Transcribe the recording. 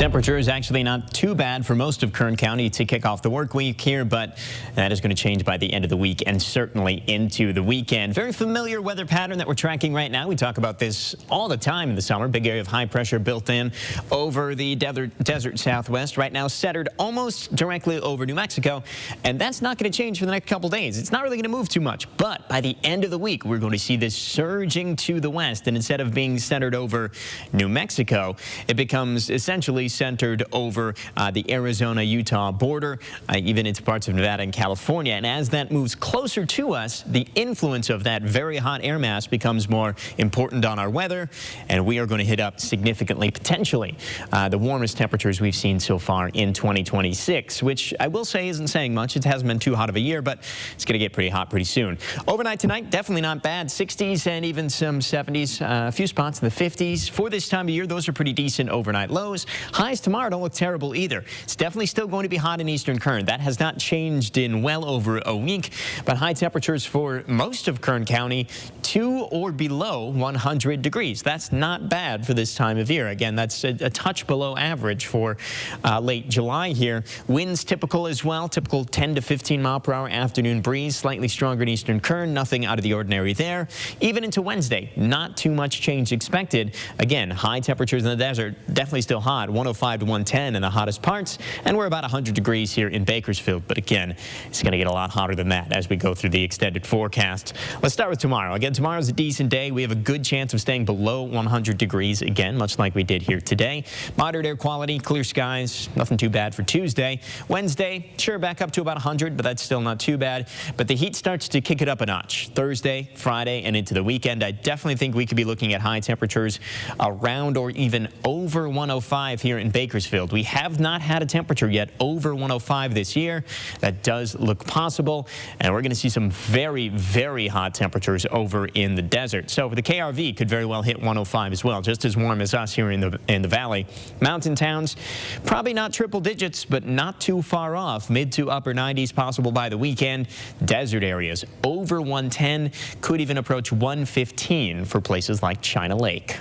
Temperature is actually not too bad for most of Kern County to kick off the work week here, but that is going to change by the end of the week and certainly into the weekend. Very familiar weather pattern that we're tracking right now. We talk about this all the time in the summer. Big area of high pressure built in over the desert southwest. Right now centered almost directly over New Mexico, and that's not going to change for the next couple days. It's not really going to move too much, but by the end of the week, we're going to see this surging to the west, and instead of being centered over New Mexico, it becomes essentially centered over the Arizona-Utah border, even into parts of Nevada and California. And as that moves closer to us, the influence of that very hot air mass becomes more important on our weather, and we are going to hit up significantly, potentially, the warmest temperatures we've seen so far in 2026, which I will say isn't saying much. It hasn't been too hot of a year, but it's going to get pretty hot pretty soon. Overnight tonight, definitely not bad. 60s and even some 70s, a few spots in the 50s. For this time of year, those are pretty decent overnight lows. Highs tomorrow don't look terrible either. It's definitely still going to be hot in eastern Kern. That has not changed in well over a week, but high temperatures for most of Kern County, 2 or below 100 degrees. That's not bad for this time of year. Again, that's a touch below average for late July here. Winds typical as well, typical 10 to 15 mile per hour afternoon breeze, slightly stronger in eastern Kern, nothing out of the ordinary there. Even into Wednesday, not too much change expected. Again, high temperatures in the desert, definitely still hot, 105 to 110 in the hottest parts, and we're about 100 degrees here in Bakersfield. But again, it's going to get a lot hotter than that as we go through the extended forecast. Let's start with tomorrow. Again, tomorrow's a decent day. We have a good chance of staying below 100 degrees again, much like we did here today. Moderate air quality, clear skies, nothing too bad for Tuesday. Wednesday, sure, back up to about 100, but that's still not too bad. But the heat starts to kick it up a notch. Thursday, Friday, and into the weekend, I definitely think we could be looking at high temperatures around or even over 105 here in Bakersfield. We have not had a temperature yet over 105 this year. That does look possible, and we're going to see some very, very hot temperatures over in the desert. So the KRV could very well hit 105 as well, just as warm as us here in the valley. Mountain towns, probably not triple digits, but not too far off. Mid to upper 90s possible by the weekend. Desert areas over 110, could even approach 115 for places like China Lake.